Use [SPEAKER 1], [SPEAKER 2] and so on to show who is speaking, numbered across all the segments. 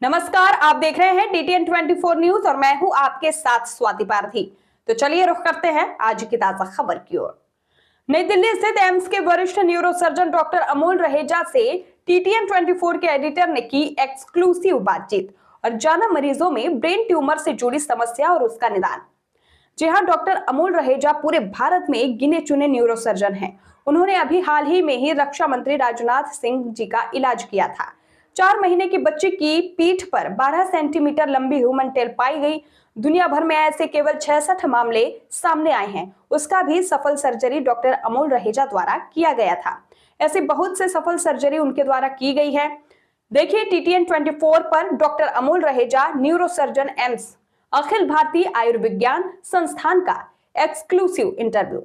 [SPEAKER 1] नमस्कार, आप देख रहे हैं DTN 24 न्यूज और मैं हूं आपके साथ स्वाति पारथी। तो चलिए रुख करते हैं आज की ताजा खबर की ओर। नई दिल्ली स्थित एम्स के वरिष्ठ न्यूरोसर्जन डॉक्टर अमोल रहेजा से TTN 24 के एडिटर ने की एक्सक्लूसिव बातचीत और जाना मरीजों में ब्रेन ट्यूमर से जुड़ी समस्या और उसका निदान। जी हां, डॉक्टर अमोल रहेजा पूरे भारत में गिने चुने न्यूरोसर्जन हैं। उन्होंने अभी हाल ही में ही रक्षा मंत्री राजनाथ सिंह जी का इलाज किया था। 4 महीने की बच्ची की पीठ पर 12 सेंटीमीटर लंबी ह्यूमन टेल पाई गई। दुनिया भर में ऐसे केवल 66 मामले सामने आए हैं। उसका भी सफल सर्जरी डॉक्टर अमोल रहेजा द्वारा किया गया था। ऐसे बहुत से सफल सर्जरी उनके द्वारा की गई है। देखिए TTN 24 पर डॉक्टर अमोल रहेजा, न्यूरोसर्जन, एम्स अखिल भारतीय आयुर्विज्ञान संस्थान का एक्सक्लूसिव इंटरव्यू।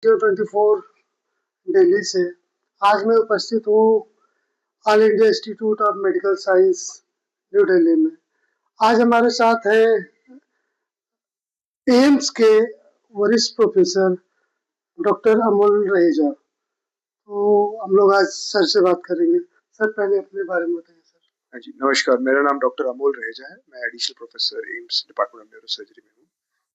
[SPEAKER 2] 24 दिल्ली से आज मैं उपस्थित हूँ all India institute of Medical Science New Delhi में। आज हमारे साथ है एम्स के वरिष्ठ प्रोफेसर डॉक्टर अमोल रहेजा। तो हम लोग आज सर से बात करेंगे। सर, पहले अपने बारे में बताइए। सर
[SPEAKER 3] हाँ जी, नमस्कार। मेरा नाम डॉक्टर अमोल रहेजा है। मैं additional professor AIIMS department of neurosurgery में हूँ।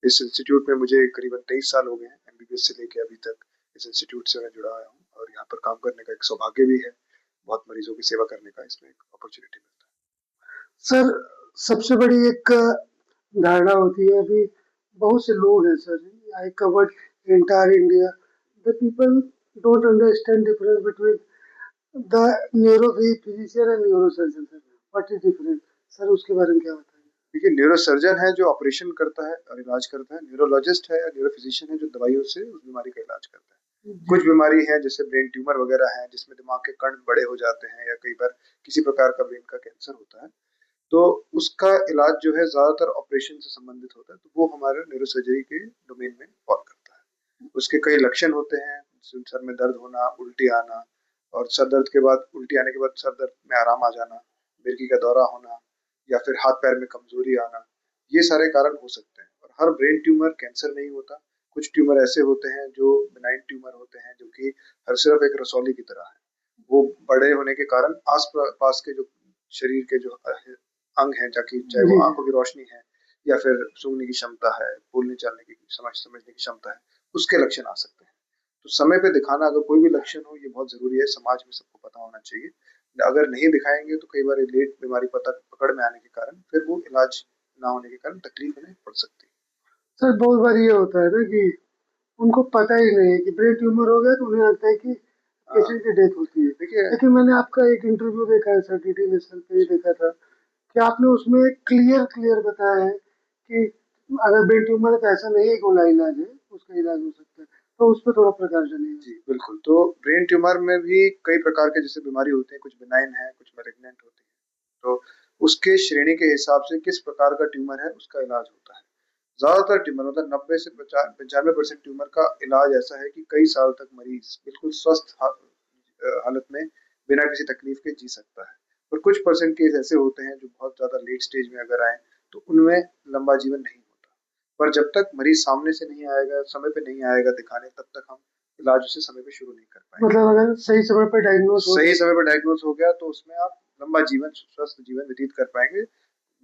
[SPEAKER 3] इस इंस्टीट्यूट में मुझे करीबन 23 साल हो गए हैं। MBBS से लेकर अभी तक इस इंस्टीट्यूट से मैं जुड़ा आया हूँ और यहाँ पर काम करने का एक सौभाग्य भी है। बहुत मरीजों की सेवा करने का इसमें एक अपॉर्चुनिटी मिलता है।
[SPEAKER 2] सर, सबसे बड़ी एक धारणा होती है, अभी बहुत से लोग हैं sir, I covered entire India, the people don't understand difference between the neuro physician and neurosurgeon. Sir, what is difference? Sir, उसके बारे में क्या बताएंगे?
[SPEAKER 3] देखिए, न्यूरोसर्जन है जो ऑपरेशन करता है और इलाज करता है। न्यूरोलॉजिस्ट है या न्यूरोफिजिशियन है जो दवाइयों से उस बीमारी का इलाज करता है। कुछ बीमारी है जैसे ब्रेन ट्यूमर वगैरह है जिसमें दिमाग के कण बड़े हो जाते हैं या कई बार किसी प्रकार का ब्रेन का कैंसर होता है, तो उसका इलाज जो है ज्यादातर ऑपरेशन से संबंधित होता है। तो वो हमारे न्यूरोसर्जरी के डोमेन में फॉल करता है। उसके कई लक्षण होते हैं, सर में दर्द होना, उल्टी आना, और सर दर्द के बाद उल्टी आने के बाद सर दर्द में आराम आ जाना, मिर्गी का दौरा होना, या फिर हाथ पैर में कमजोरी आना। ये सारे कारण हो सकते हैं। और हर ब्रेन ट्यूमर कैंसर नहीं होता। कुछ ट्यूमर ऐसे होते हैं जो बिनाइन ट्यूमर होते हैं जो कि हर सिर्फ एक रसौली की तरह है। वो बड़े होने के कारण आस पास के जो शरीर के जो अंग हैं, चाहे वो आंखों की रोशनी है या फिर सूंघने की क्षमता है, बोलने चालने की समझने की क्षमता है, उसके लक्षण आ सकते हैं। तो समय पे दिखाना, अगर कोई भी लक्षण हो, ये बहुत जरूरी है। समाज में सबको पता होना चाहिए। अगर नहीं दिखाएंगे तो कई बार लेट बीमारी पकड़ में आने के कारण फिर वो इलाज ना होने के कारण तकलीफ उन्हें पड़ सकती है।
[SPEAKER 2] सर, बहुत बार ये होता है ना कि उनको पता ही नहीं है कि ब्रेन ट्यूमर हो गया, तो उन्हें लगता है कि पेशेंट की डेथ होती है।
[SPEAKER 3] देखिए,
[SPEAKER 2] लेकिन मैंने आपका एक इंटरव्यू देखा है सर, DD नेशनल पे ही देखा था कि आपने उसमें क्लियर बताया है कि अगर ब्रेन ट्यूमर है तो ऐसा नहीं है कि वो इलाज है, उसका इलाज हो सकता है। तो उस पर थोड़ा प्रकाश डालिए।
[SPEAKER 3] जी बिल्कुल। तो ब्रेन ट्यूमर में भी कई प्रकार के जैसे बीमारी होती है, कुछ बिनाइन है, कुछ मैलिग्नेंट होती है। तो उसके श्रेणी के हिसाब से किस प्रकार का ट्यूमर है उसका इलाज होता है। ज्यादातर ट्यूमर, मतलब 90 से 95% ट्यूमर का इलाज ऐसा है कि कई साल तक मरीज बिल्कुल स्वस्थ हालत में बिना किसी तकलीफ के जी सकता है। और कुछ परसेंट केस ऐसे होते हैं जो बहुत ज्यादा लेट स्टेज में अगर आए तो उनमें लंबा जीवन नहीं होता। पर जब तक मरीज सामने से नहीं आएगा, समय पे नहीं आएगा दिखाने, तब तक हम इलाज उसे समय पे शुरू नहीं कर पाएंगे।
[SPEAKER 2] मतलब अगर सही समय पर
[SPEAKER 3] डायग्नोज हो गया तो उसमें आप लंबा जीवन, स्वस्थ जीवन व्यतीत कर पाएंगे।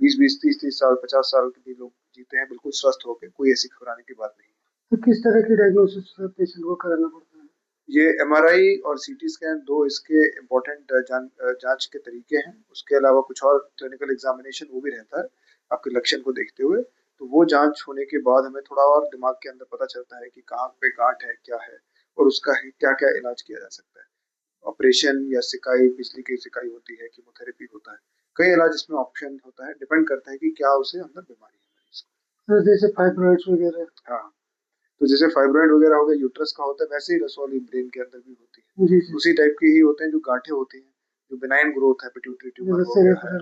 [SPEAKER 3] 20-20, 30-30 साल, 50 साल के भी लोग जीते हैं बिल्कुल स्वस्थ होकर। कोई ऐसी घबराने की बात नहीं।
[SPEAKER 2] तो किस तरह की डायग्नोसिस पेशेंट को कराना पड़ता है?
[SPEAKER 3] ये MRI और CT स्कैन दो इसके इम्पोर्टेंट जांच के तरीके हैं। उसके अलावा कुछ और क्लिनिकल एग्जामिनेशन वो भी रहता है आपके लक्षण को देखते हुए। तो वो जांच होने के बाद हमें थोड़ा और दिमाग के अंदर पता चलता है कि कहाँ पे गांठ है, क्या है, और उसका क्या क्या इलाज किया जा सकता है। ऑपरेशन या सिकाई, बिजली की सिकाई होती है, कीमोथेरेपी होता है, कई इलाज इसमें ऑप्शन होता है। डिपेंड करता है कि क्या उसे अंदर बीमारी है।
[SPEAKER 2] जैसे फाइब्रॉइड्स वगैरह।
[SPEAKER 3] हाँ, तो जैसे फाइब्रॉइड वगैरह हो गया, यूट्रस का होता है, वैसे ही रसौली ब्रेन के अंदर भी होती है।
[SPEAKER 2] जी,
[SPEAKER 3] उसी टाइप के ही होते हैं जो गांठें होती हैं, जो बिनाइन ग्रोथ है, पिट्यूटरी ट्यूमर हो गया है,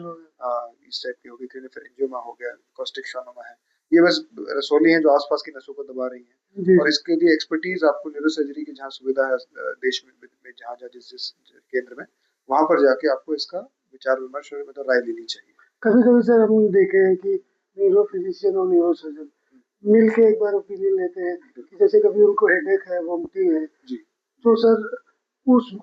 [SPEAKER 3] इस टाइप की होगी, क्रेनियोफैरिंजियोमा हो गया, कॉस्टिक शॉनोमा है। ये बस रसौली हैं जो आसपास की नसों को दबा रही हैं। और इसके लिए एक्सपर्टीज आपको न्यूरोसर्जरी की जहाँ सुविधा है देश में, जहाँ जहाँ जिस केंद्र में, वहां पर जाके आपको इसका विचार विमर्श और मतलब राय लेनी चाहिए।
[SPEAKER 2] कभी कभी सर हम देखे हैं कि न्यूरो फिजिशियन और न्यूरोसर्जन मिल के एक बार ओपिनियन लेते हैं कि जैसे कभी उनको हेडेक है, वोमिटिंग है।
[SPEAKER 3] जी,
[SPEAKER 2] तो सर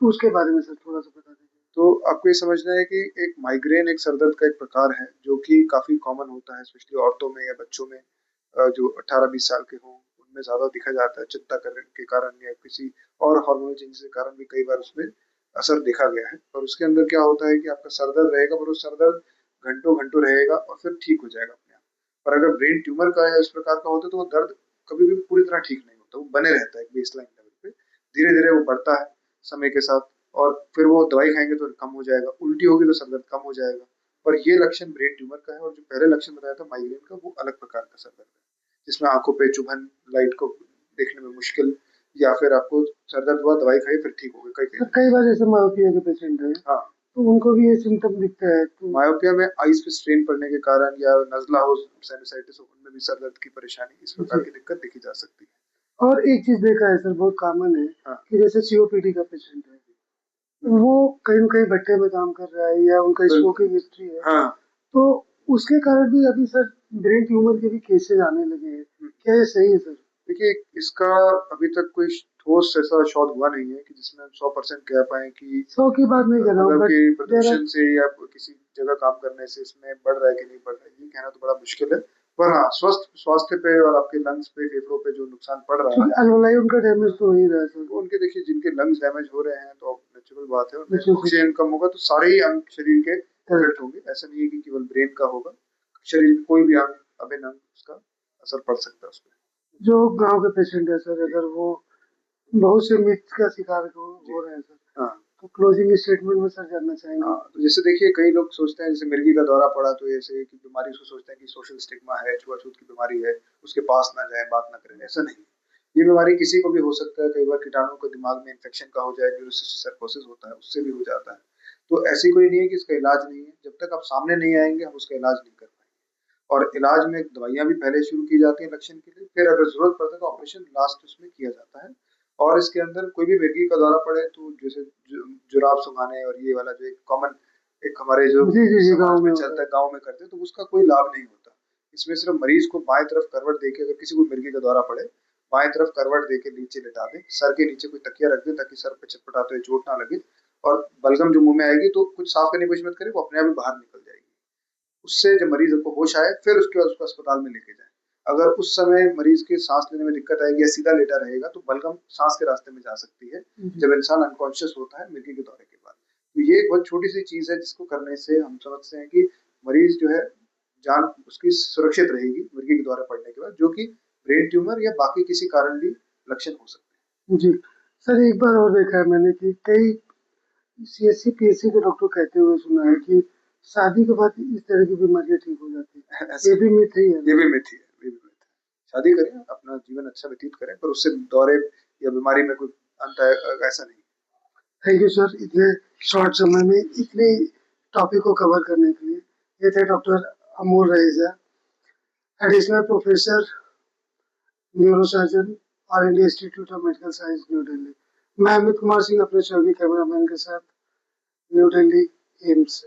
[SPEAKER 2] उसके बारे में सर थोड़ा सा बता दीजिए।
[SPEAKER 3] तो आपको ये समझना है कि एक माइग्रेन एक सर दर्द का एक प्रकार है जो कि काफी कॉमन होता है, स्पेशली औरतों में या बच्चों में, जो 18-20 साल के हों उनमें ज्यादा दिखा जाता है, चिंता करने के कारण या किसी और हार्मोनल चेंज के कारण भी कई बार उसमें असर देखा गया है। और उसके अंदर क्या होता है कि आपका सर दर्द रहेगा, पर वो सर दर्द घंटों घंटों रहेगा और फिर ठीक हो जाएगा अपने आप। पर अगर ब्रेन ट्यूमर का या इस प्रकार का होता है तो वो दर्द कभी भी पूरी तरह ठीक नहीं होता, वो बने रहता है एक बेसलाइन लेवल पे, धीरे धीरे वो बढ़ता है समय के साथ, और फिर वो दवाई खाएंगे तो कम हो जाएगा, उल्टी होगी तो सर दर्द कम हो जाएगा। और ये लक्षण ब्रेन ट्यूमर का है। और जो पहले लक्षण बताया था माइग्रेन का, वो अलग प्रकार का सर दर्द है जिसमें आंखों पे चुभन, लाइट को देखने में मुश्किल, या फिर आपको सर दर्द हुआ दवाई खाई फिर ठीक हो गया कई
[SPEAKER 2] सर
[SPEAKER 3] कई
[SPEAKER 2] कई बार ऐसे मायोपिया के पेशेंट हैं,
[SPEAKER 3] हाँ,
[SPEAKER 2] तो उनको भी ये सिम्टम दिखता है, तो
[SPEAKER 3] मायोपिया में आईज पे स्ट्रेन पड़ने के कारण या नजला हो, साइनसाइटिस हो, उनमें भी सर दर्द की परेशानी, इस प्रकार
[SPEAKER 2] जी।
[SPEAKER 3] की दिक्कत देखी जा सकती है।
[SPEAKER 2] और एक चीज देखा है सर, बहुत कॉमन है
[SPEAKER 3] हाँ।
[SPEAKER 2] कि जैसे सीओपीडी का पेशेंट है, वो कहीं न कहीं भट्टे में काम कर रहा है या उनका
[SPEAKER 3] बिल्कुल।
[SPEAKER 2] स्मोकिंग हिस्ट्री है,
[SPEAKER 3] हाँ।
[SPEAKER 2] तो उसके कारण भी अभी सर ब्रेन ट्यूमर के भी केसेस आने लगे हैं। क्या ये सही है सर?
[SPEAKER 3] देखिए, इसका अभी तक कोई ठोस ऐसा शोध हुआ नहीं है कि जिसमें हम 100% कह पाएँ कि
[SPEAKER 2] 100 की बात नहीं कर रहा हूँ,
[SPEAKER 3] मतलब
[SPEAKER 2] बट
[SPEAKER 3] कि
[SPEAKER 2] देयर
[SPEAKER 3] प्रदूषण
[SPEAKER 2] आर
[SPEAKER 3] से या किसी जगह काम करने से इसमें बढ़ रहा है कि नहीं बढ़ रहा है, ये कहना तो बड़ा मुश्किल है। पर हाँ, स्वास्थ्य पे और आपके लंग्स पे, फेफड़ों पे जो नुकसान पड़ रहा
[SPEAKER 2] क्योंकि
[SPEAKER 3] है,
[SPEAKER 2] अलवलाई उनका डैमेज तो हो ही रहा है सर।
[SPEAKER 3] वो उनके, देखिए जिनके लंग्स डैमेज हो रहे हैं तो नेचुरल बात है, उनमें
[SPEAKER 2] बिल्कुल,
[SPEAKER 3] ऑक्सीजन कम होगा तो सारे ही अंग शरीर के इफेक्ट होंगे। ऐसा नहीं है कि केवल ब्रेन का होगा, शरीर के कोई भी अंग, अभिन्न अंग, उसका असर पड़ सकता है उसपे।
[SPEAKER 2] जो गाँव के पेशेंट है सर, अगर वो बहुत से मिथ का शिकार हो रहे हैं सर,
[SPEAKER 3] हाँ।
[SPEAKER 2] तो क्लोजिंग स्टेटमेंट में सर जानना चाहेंगे?
[SPEAKER 3] हाँ, तो जैसे देखिए कई लोग सोचते हैं, जैसे मिर्गी का दौरा पड़ा तो ऐसे कि बीमारी, उसको सोचते हैं कि सोशल स्टिग्मा है, छुआछूत की बीमारी है, उसके पास ना जाए, बात ना करें। ऐसा नहीं है, ये बीमारी किसी को भी हो सकता है। कई बार कीटाणु को दिमाग में इन्फेक्शन का हो जाए, न्यूरोसिस्टिक सर्कोसिस होता है, उससे भी हो जाता है। तो ऐसी कोई नहीं है कि इसका इलाज नहीं है, जब तक आप सामने नहीं आएंगे हम उसका इलाज नहीं कर पाएंगे। और इलाज में दवाइयाँ भी पहले शुरू की जाती हैं लक्षण के लिए, फिर अगर जरूरत पड़ता है तो ऑपरेशन लास्ट उसमें किया जाता है। और इसके अंदर कोई भी मिर्गी का दौरा पड़े तो जैसे जुराब सुंघाने और ये वाला जो एक कॉमन, एक हमारे जो
[SPEAKER 2] जी, जी, जी,
[SPEAKER 3] समाज
[SPEAKER 2] गाँव
[SPEAKER 3] में
[SPEAKER 2] में
[SPEAKER 3] चलता
[SPEAKER 2] होता
[SPEAKER 3] है, गाँव में करते हैं, तो उसका कोई लाभ नहीं होता। इसमें सिर्फ मरीज को बाएं तरफ करवट देके, अगर किसी को मिर्गी का दौरा पड़े, बाएं तरफ करवट देके नीचे लिटा दे, सर के नीचे कोई तकिया रख दे ताकि सर पे चटपटाते हुए चोट ना लगे, और बलगम जो मुंह में आएगी तो कुछ साफ करने की कोशिश मत करे, वो अपने आप ही बाहर निकल जाएगी। उससे जब मरीज को होश आए फिर उसके बाद उसको अस्पताल में लेके जाए। अगर उस समय मरीज के सांस लेने में दिक्कत आएगी या सीधा लेटा रहेगा तो बलगम सांस के रास्ते में जा सकती है जब इंसान अनकॉन्शियस होता है मिर्गी के दौरे के बाद। तो ये एक बहुत छोटी सी चीज है जिसको करने से हम समझते हैं कि मरीज जो है, जान उसकी सुरक्षित रहेगी मिर्गी के दौरे पड़ने के बाद, जो कि ब्रेन ट्यूमर या बाकी किसी कारण भी लक्षण हो सकते
[SPEAKER 2] जी। सर एक बार और देखा है मैंने कि कई सीएससी, पीएससी के डॉक्टर कहते हुए सुना है कि शादी के बाद इस तरह की बीमारियाँ ठीक हो जाती हैं।
[SPEAKER 3] हैं।
[SPEAKER 2] ये भी मिथ ही है
[SPEAKER 3] ये
[SPEAKER 2] ना?
[SPEAKER 3] भी मिथ ही है, ये भी मिथ है। शादी करें, अपना जीवन अच्छा व्यतीत करें, पर उससे दौरे या बीमारी में कोई अंत है ऐसा नहीं।
[SPEAKER 2] थैंक यू सर, इतने शॉर्ट समय में इतने टॉपिक को कवर करने के लिए। ये थे doctor Amol Raheja, additional professor, neurosurgeon और Indian Institute of Medical Science, New Delhi. मैं अमित कुमार सिंह अपने सहयोगी कैमरामैन के साथ, न्यू दिल्ली, एम्स।